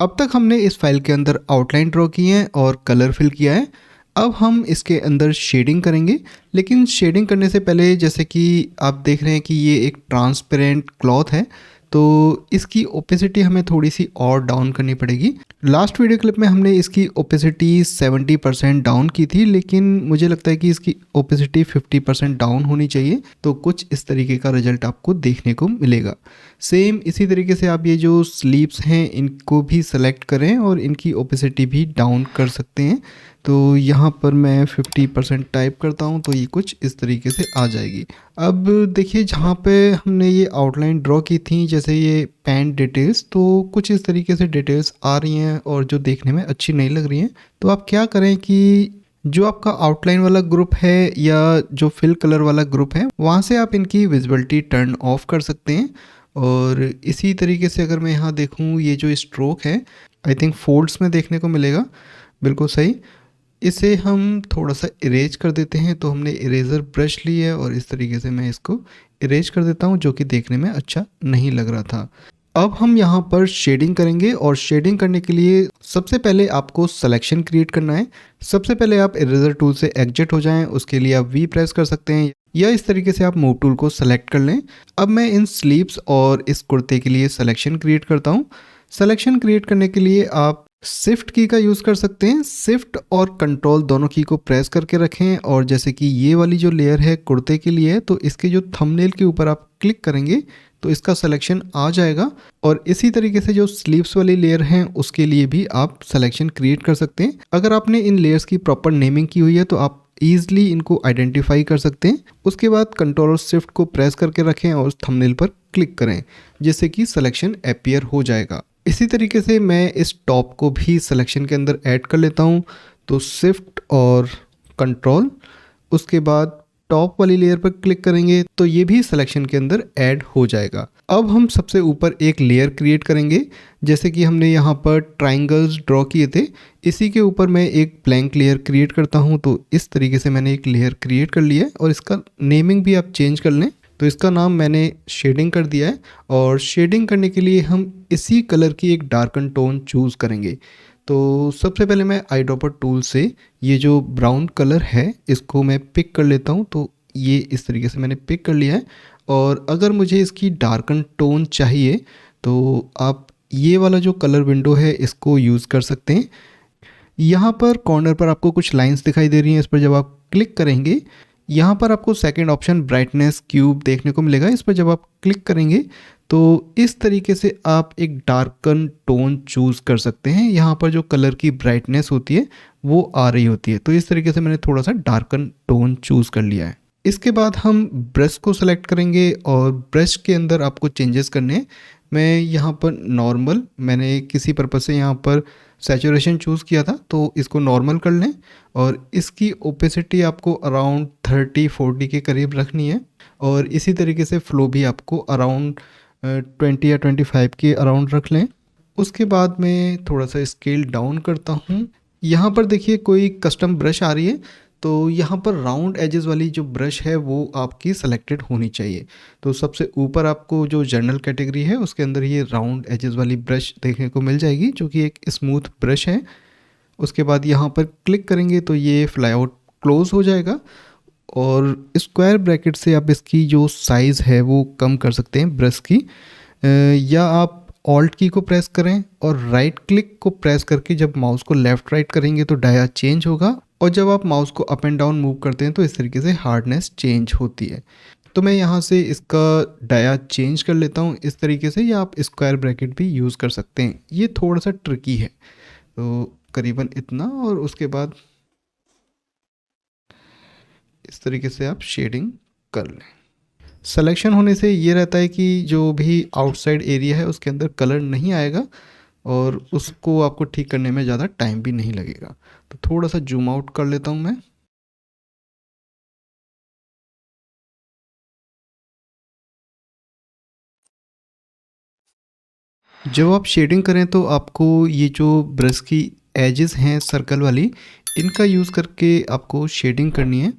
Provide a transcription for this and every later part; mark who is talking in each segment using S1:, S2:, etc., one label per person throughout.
S1: अब तक हमने इस फाइल के अंदर आउटलाइन ड्रॉ की है और कलर फिल किया है। अब हम इसके अंदर शेडिंग करेंगे, लेकिन शेडिंग करने से पहले जैसे कि आप देख रहे हैं कि ये एक ट्रांसपेरेंट क्लॉथ है, तो इसकी ओपेसिटी हमें थोड़ी सी और डाउन करनी पड़ेगी। लास्ट वीडियो क्लिप में हमने इसकी ओपेसिटी 70% डाउन की थी, लेकिन मुझे लगता है कि इसकी ओपेसिटी 50% डाउन होनी चाहिए, तो कुछ इस तरीके का रिजल्ट आपको देखने को मिलेगा। सेम इसी तरीके से आप ये जो स्लीव्स हैं इनको भी सेलेक्ट करें और इनकी ओपेसिटी भी डाउन कर सकते हैं। तो यहाँ पर मैं 50% टाइप करता हूँ तो ये कुछ इस तरीके से आ जाएगी। अब देखिए जहाँ पे हमने ये आउटलाइन ड्रॉ की थी, जैसे ये पैंट डिटेल्स, तो कुछ इस तरीके से डिटेल्स आ रही हैं और जो देखने में अच्छी नहीं लग रही हैं। तो आप क्या करें कि जो आपका आउटलाइन वाला ग्रुप है या जो फिल कलर वाला ग्रुप है, वहाँ से आप इनकी विजिबिलिटी टर्न ऑफ कर सकते हैं। और इसी तरीके से अगर मैं यहाँ देखूँ, ये जो स्ट्रोक है आई थिंक फोल्ड्स में देखने को मिलेगा, बिल्कुल सही। इसे हम थोड़ा सा इरेज कर देते हैं। तो हमने इरेज़र ब्रश ली है और इस तरीके से मैं इसको इरेज कर देता हूँ, जो कि देखने में अच्छा नहीं लग रहा था। अब हम यहाँ पर शेडिंग करेंगे और शेडिंग करने के लिए सबसे पहले आपको सिलेक्शन क्रिएट करना है। सबसे पहले आप इरेजर टूल से एग्जिट हो जाएं, उसके लिए आप वी प्रेस कर सकते हैं या इस तरीके से आप मूव टूल को सेलेक्ट कर लें। अब मैं इन स्लीव्स और इस कुर्ते के लिए सिलेक्शन क्रिएट करता हूँ। सिलेक्शन क्रिएट करने के लिए आप शिफ्ट की का यूज़ कर सकते हैं। शिफ्ट और कंट्रोल दोनों की को प्रेस करके रखें और जैसे कि ये वाली जो लेयर है कुर्ते के लिए है, तो इसके जो थंबनेल के ऊपर आप क्लिक करेंगे तो इसका सिलेक्शन आ जाएगा। और इसी तरीके से जो स्लीव्स वाली लेयर हैं उसके लिए भी आप सिलेक्शन क्रिएट कर सकते हैं। अगर आपने इन लेयर्स की प्रॉपर नेमिंग की हुई है तो आप ईजिली इनको आइडेंटिफाई कर सकते हैं। उसके बाद कंट्रोल और शिफ्ट को प्रेस करके रखें और थंबनेल पर क्लिक करें, जिससे कि सिलेक्शन अपीयर हो जाएगा। इसी तरीके से मैं इस टॉप को भी सिलेक्शन के अंदर ऐड कर लेता हूँ। तो शिफ्ट और कंट्रोल, उसके बाद टॉप वाली लेयर पर क्लिक करेंगे तो ये भी सिलेक्शन के अंदर ऐड हो जाएगा। अब हम सबसे ऊपर एक लेयर क्रिएट करेंगे, जैसे कि हमने यहाँ पर ट्राइंगल्स ड्रॉ किए थे, इसी के ऊपर मैं एक ब्लैंक लेयर क्रिएट करता हूँ। तो इस तरीके से मैंने एक लेयर क्रिएट कर लिया है और इसका नेमिंग भी आप चेंज कर लें। तो इसका नाम मैंने शेडिंग कर दिया है और शेडिंग करने के लिए हम इसी कलर की एक डार्कन टोन चूज़ करेंगे। तो सबसे पहले मैं आई ड्रॉपर टूल से ये जो ब्राउन कलर है इसको मैं पिक कर लेता हूँ। तो ये इस तरीके से मैंने पिक कर लिया है। और अगर मुझे इसकी डार्कन टोन चाहिए तो आप ये वाला जो कलर विंडो है इसको यूज़ कर सकते हैं। यहाँ पर कॉर्नर पर आपको कुछ लाइंस दिखाई दे रही हैं, इस पर जब आप क्लिक करेंगे यहाँ पर आपको सेकंड ऑप्शन ब्राइटनेस क्यूब देखने को मिलेगा। इस पर जब आप क्लिक करेंगे तो इस तरीके से आप एक डार्कन टोन चूज़ कर सकते हैं। यहाँ पर जो कलर की ब्राइटनेस होती है वो आ रही होती है। तो इस तरीके से मैंने थोड़ा सा डार्कन टोन चूज़ कर लिया है। इसके बाद हम ब्रश को सेलेक्ट करेंगे और ब्रश के अंदर आपको चेंजेस करने हैं। मैं यहाँ पर नॉर्मल, मैंने किसी पर्पज़ से यहाँ पर सैचुरेशन चूज़ किया था तो इसको नॉर्मल कर लें और इसकी ओपेसिटी आपको अराउंड 30-40 के करीब रखनी है। और इसी तरीके से फ्लो भी आपको अराउंड 20 या 25 के अराउंड रख लें। उसके बाद मैं थोड़ा सा स्केल डाउन करता हूँ। यहाँ पर देखिए कोई कस्टम ब्रश आ रही है, तो यहाँ पर राउंड एजेस वाली जो ब्रश है वो आपकी सेलेक्टेड होनी चाहिए। तो सबसे ऊपर आपको जो जनरल कैटेगरी है उसके अंदर ये राउंड एजेस वाली ब्रश देखने को मिल जाएगी, जो कि एक स्मूथ ब्रश है। उसके बाद यहाँ पर क्लिक करेंगे तो ये फ्लाई आउट क्लोज हो जाएगा और स्क्वायर ब्रैकेट से आप इसकी जो साइज़ है वो कम कर सकते हैं ब्रश की, या आप ऑल्ट की को प्रेस करें और राइट क्लिक को प्रेस करके जब माउस को लेफ़्ट राइट करेंगे तो डाया चेंज होगा और जब आप माउस को अप एंड डाउन मूव करते हैं तो इस तरीके से हार्डनेस चेंज होती है। तो मैं यहाँ से इसका डाया चेंज कर लेता हूँ इस तरीके से, या आप स्क्वायर ब्रैकेट भी यूज़ कर सकते हैं। ये थोड़ा सा ट्रिकी है, तो करीबन इतना। और उसके बाद इस तरीके से आप शेडिंग कर लें। सिलेक्शन होने से ये रहता है कि जो भी आउटसाइड एरिया है उसके अंदर कलर नहीं आएगा और उसको आपको ठीक करने में ज़्यादा टाइम भी नहीं लगेगा। तो थोड़ा सा जूम आउट कर लेता हूँ मैं। जब आप शेडिंग करें तो आपको ये जो ब्रश की एजेस हैं सर्कल वाली, इनका यूज़ करके आपको शेडिंग करनी है।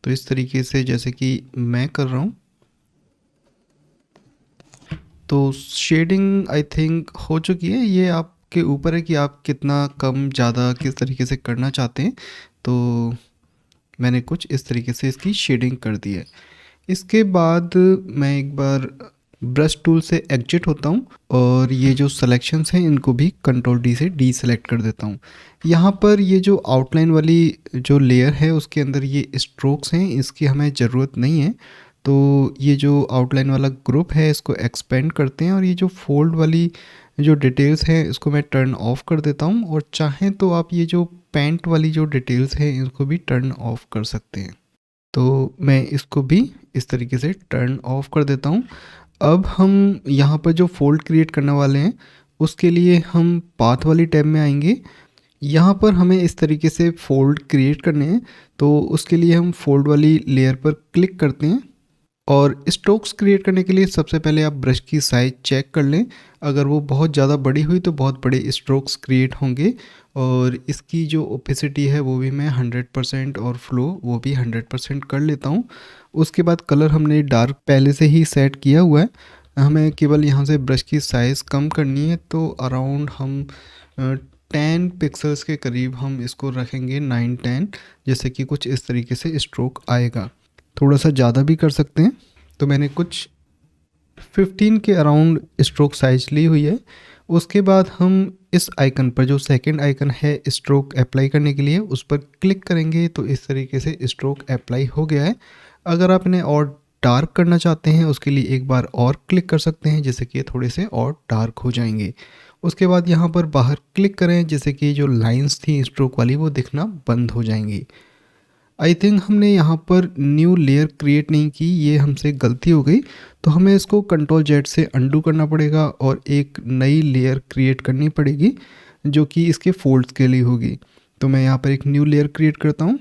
S1: तो इस तरीके से जैसे कि मैं कर रहा हूँ। तो शेडिंग आई थिंक हो चुकी है, ये आपके ऊपर है कि आप कितना कम ज़्यादा किस तरीके से करना चाहते हैं। तो मैंने कुछ इस तरीके से इसकी शेडिंग कर दी है। इसके बाद मैं एक बार ब्रश टूल से एग्जिट होता हूँ और ये जो सिलेक्शंस हैं इनको भी कंट्रोल डी से डी सेलेक्ट कर देता हूँ। यहाँ पर ये जो आउटलाइन वाली जो लेयर है उसके अंदर ये स्ट्रोक्स हैं, इसकी हमें ज़रूरत नहीं है। तो ये जो आउटलाइन वाला ग्रुप है इसको एक्सपेंड करते हैं और ये जो फोल्ड वाली जो डिटेल्स हैं इसको मैं टर्न ऑफ कर देता हूँ, और चाहें तो आप ये जो पेंट वाली जो डिटेल्स हैं इसको भी टर्न ऑफ कर सकते हैं। तो मैं इसको भी इस तरीके से टर्न ऑफ कर देता हूँ। अब हम यहाँ पर जो फ़ोल्ड क्रिएट करने वाले हैं उसके लिए हम पाथ वाली टैब में आएंगे। यहाँ पर हमें इस तरीके से फ़ोल्ड क्रिएट करने हैं, तो उसके लिए हम फ़ोल्ड वाली लेयर पर क्लिक करते हैं। और स्ट्रोक्स क्रिएट करने के लिए सबसे पहले आप ब्रश की साइज़ चेक कर लें। अगर वो बहुत ज़्यादा बड़ी हुई तो बहुत बड़े स्ट्रोक्स क्रिएट होंगे। और इसकी जो ओपेसिटी है वो भी मैं 100% और फ्लो वो भी 100% कर लेता हूँ। उसके बाद कलर हमने डार्क पहले से ही सेट किया हुआ है, हमें केवल यहाँ से ब्रश की साइज़ कम करनी है। तो अराउंड हम 10 पिक्सल्स के करीब हम इसको रखेंगे, 9-10, जैसे कि कुछ इस तरीके से स्ट्रोक आएगा। थोड़ा सा ज़्यादा भी कर सकते हैं। तो मैंने कुछ 15 के अराउंड स्ट्रोक साइज ली हुई है। उसके बाद हम इस आइकन पर जो सेकंड आइकन है स्ट्रोक अप्लाई करने के लिए उस पर क्लिक करेंगे तो इस तरीके से स्ट्रोक अप्लाई हो गया है। अगर आप इन्हें और डार्क करना चाहते हैं उसके लिए एक बार और क्लिक कर सकते हैं, जैसे कि ये थोड़े से और डार्क हो जाएंगे। उसके बाद यहाँ पर बाहर क्लिक करें, जैसे कि जो लाइंस थी स्ट्रोक वाली वो दिखना बंद हो जाएंगी। आई थिंक हमने यहाँ पर न्यू लेयर क्रिएट नहीं की, ये हमसे गलती हो गई। तो हमें इसको कंट्रोल जेड से अंडू करना पड़ेगा और एक नई लेयर क्रिएट करनी पड़ेगी जो कि इसके फोल्ड्स के लिए होगी। तो मैं यहाँ पर एक न्यू लेयर क्रिएट करता हूँ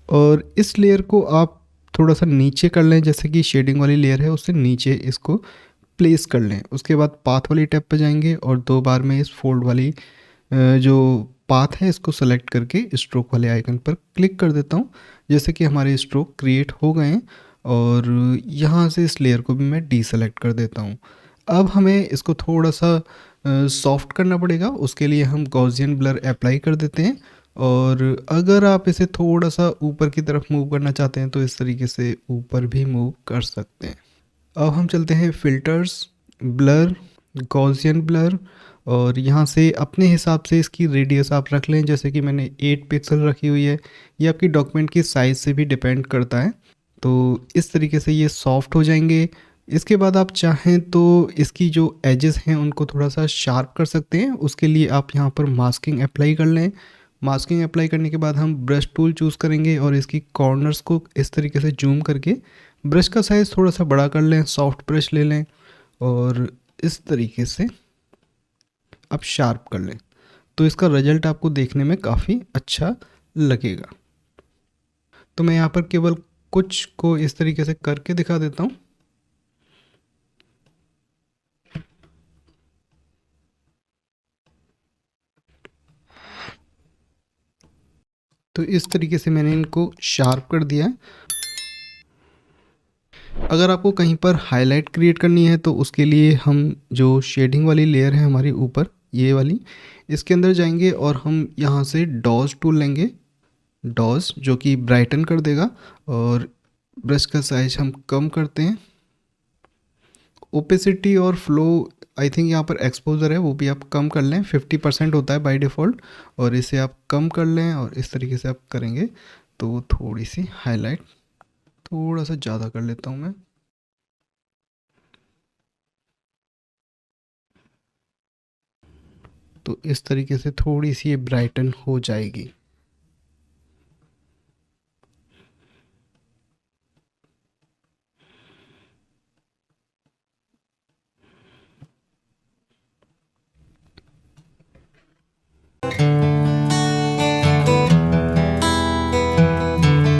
S1: और इस लेयर को आप थोड़ा सा नीचे कर लें, जैसे कि शेडिंग वाली लेयर है उससे नीचे इसको प्लेस कर लें। उसके बाद पाथ वाली टैब पर जाएंगे और 2 बार मैं इस फोल्ड वाली जो पाथ है इसको सेलेक्ट करके स्ट्रोक वाले आइकन पर क्लिक कर देता हूँ, जैसे कि हमारे स्ट्रोक क्रिएट हो गए हैं। और यहाँ से इस लेयर को भी मैं डीसेलेक्ट कर देता हूँ। अब हमें इसको थोड़ा सा सॉफ्ट करना पड़ेगा, उसके लिए हम गॉसियन ब्लर अप्लाई कर देते हैं। और अगर आप इसे थोड़ा सा ऊपर की तरफ मूव करना चाहते हैं तो इस तरीके से ऊपर भी मूव कर सकते हैं। अब हम चलते हैं फ़िल्टर्स, ब्लर, गॉसियन ब्लर, और यहाँ से अपने हिसाब से इसकी रेडियस आप रख लें, जैसे कि मैंने 8 पिक्सल रखी हुई है। ये आपकी डॉक्यूमेंट की साइज़ से भी डिपेंड करता है। तो इस तरीके से ये सॉफ्ट हो जाएंगे। इसके बाद आप चाहें तो इसकी जो एजेस हैं उनको थोड़ा सा शार्प कर सकते हैं, उसके लिए आप यहाँ पर मास्किंग अप्लाई कर लें। मास्किंग अप्लाई करने के बाद हम ब्रश टूल चूज़ करेंगे और इसकी कॉर्नर्स को इस तरीके से जूम करके ब्रश का साइज़ थोड़ा सा बड़ा कर लें, सॉफ्ट ब्रश ले लें और इस तरीके से आप शार्प कर लें। तो इसका रिजल्ट आपको देखने में काफ़ी अच्छा लगेगा। तो मैं यहाँ पर केवल कुछ को इस तरीके से करके दिखा देता हूँ। तो इस तरीके से मैंने इनको शार्प कर दिया है। अगर आपको कहीं पर हाईलाइट क्रिएट करनी है तो उसके लिए हम जो शेडिंग वाली लेयर है हमारी ऊपर ये वाली, इसके अंदर जाएंगे और हम यहाँ से डॉज टूल लेंगे। डॉज जो कि ब्राइटन कर देगा, और ब्रश का साइज हम कम करते हैं। ओपेसिटी और फ्लो, आई थिंक यहाँ पर एक्सपोजर है वो भी आप कम कर लें, 50% होता है बाय डिफ़ॉल्ट, और इसे आप कम कर लें और इस तरीके से आप करेंगे तो थोड़ी सी हाईलाइट थोड़ा सा ज़्यादा कर लेता हूँ मैं। तो इस तरीके से थोड़ी सी ये ब्राइटन हो जाएगी।